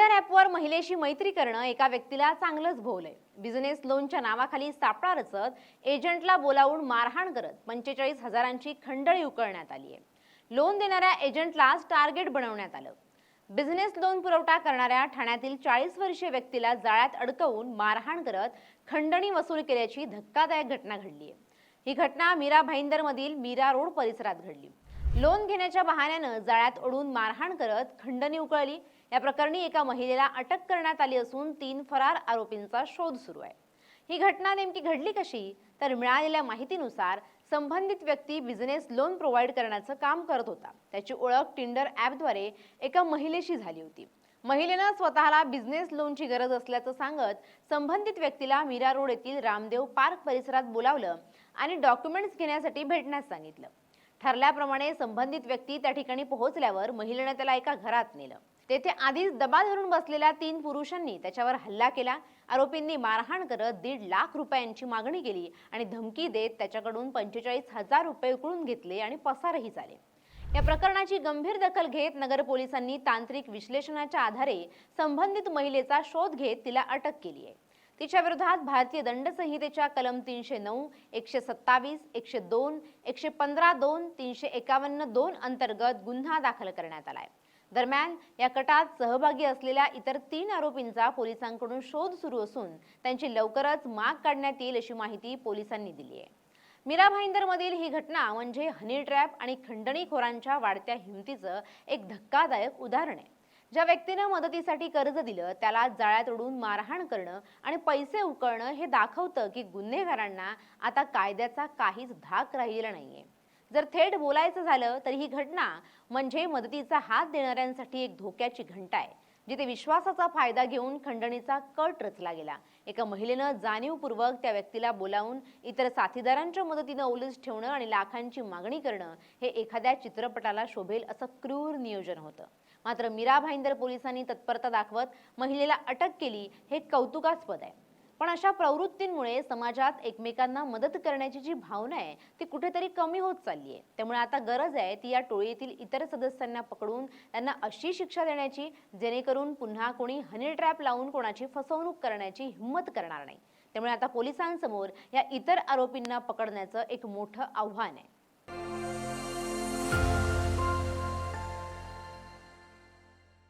Tinder ॲपवर महिलेशी मैत्री करणं एका व्यक्तीला चांगलंच भोवलंय। बिझनेस लोनच्या नावाखाली सापळा रचत एजंटला बोलावून मारहाण करत 45,000ची खंडळी उकळण्यात आली आहे। लोन देणाऱ्या एजंटलाच टार्गेट बनवण्यात आलं। बिझनेस लोन पुरवठा करणाऱ्या ठाण्यातील 40 वर्षीय व्यक्तीला जाळ्यात अडकवून मारहाण करत खंडणी वसूल केल्याची धक्कादायक घटना घडली आहे। ही घटना मीरा भाईंदरमधील मीरा रोड परिसरात घडली। लोन घेण्याच्या बहाण्यानं जाळ्यात ओढून मारहाण करत खंडणी उकळली। या प्रकरणी एका महिलेला अटक करण्यात आली असून 3 फरार आरोपींचा शोध सुरू आहे। ही घटना नेमकी घडली कशी? तर मिळालेल्या माहितीनुसार संबंधित व्यक्ती बिझनेस लोन प्रोव्हाइड करण्याचं काम करत होता। त्याची ओळख टिंडर ॲपद्वारे एका महिलेशी झाली होती। महिलेनं स्वतःला बिझनेस लोनची गरज असल्याचं सांगत संबंधित व्यक्तीला मीरा रोड येथील रामदेव पार्क परिसरात बोलावलं आणि डॉक्युमेंट्स घेण्यासाठी भेटण्यास सांगितलं। ठरल्याप्रमाणे संबंधित व्यक्ती त्या ठिकाणी पोहोचल्यावर महिलेनं त्याला एका घरात नेलं। तेथे आधीच दबा धरून बसलेल्या 3 पुरुषांनी त्याच्यावर हल्ला केला। आरोपींनी मारहाण करत 1.5 लाख रुपयांची मागणी केली आणि धमकी देत त्याच्याकडून 45,000 रुपये उकळून घेतले आणि पसारही झाले। या प्रकरणाची गंभीर दखल घेत नगर पोलिसांनी तांत्रिक विश्लेषणाच्या आधारे संबंधित महिलेचा शोध घेत तिला अटक केली आहे। तिच्या विरोधात भारतीय दंड संहितेच्या कलम 309, 127, 102, 115(2), 351(2) अंतर्गत गुन्हा दाखल करण्यात आलाय। दरम्यान या कटात सहभागी असलेल्या इतर 3 आरोपींचा पोलिसांकडून शोध सुरू असून त्यांची लवकरच माग काढण्यात येईल अशी माहिती पोलिसांनी दिली आहे। मीरा भाईंदरमधील ही घटना म्हणजे हनी ट्रॅप आणि खंडणीखोरांच्या वाढत्या हिमतीचं एक धक्कादायक उदाहरण आहे। ज्या व्यक्तीने मदतीसाठी कर्ज दिलं त्याला जाळ्यात ओढून मारहाण करणं आणि पैसे उकळणं हे दाखवतं की गुन्हेगारांना आता कायद्याचा काहीच धाक राहिलेला नाहीये। जर थेट बोलायचं झालं तर ही घटना म्हणजे मदतीचा हात देणाऱ्यांसाठी एक धोक्याची घंटा आहे, जिथे विश्वासाचा फायदा घेऊन खंडणीचा कट रचला गेला। एका महिलेनं जाणीवपूर्वक त्या व्यक्तीला बोलावून इतर साथीदारांच्या मदतीनं ओलीस ठेवणं आणि लाखांची मागणी करणं हे एखाद्या चित्रपटाला शोभेल असं क्रूर नियोजन होतं। मात्र मीरा भाईंदर पोलिसांनी तत्परता दाखवत महिलेला अटक केली हे कौतुकास्पद आहे। पण अशा प्रवृत्तींमुळे समाजात एकमेकांना मदत करण्याची जी भावना आहे ती कुठेतरी कमी होत चालली आहे। त्यामुळे आता गरज आहे ती या टोळीतील इतर सदस्यांना पकडून त्यांना अशी शिक्षा देण्याची जेणेकरून पुन्हा कोणी हनी ट्रॅप लावून कोणाची फसवणूक करण्याची हिंमत करणार नाही। त्यामुळे आता पोलिसांसमोर या इतर आरोपींना पकडण्याचं एक मोठं आव्हान आहे।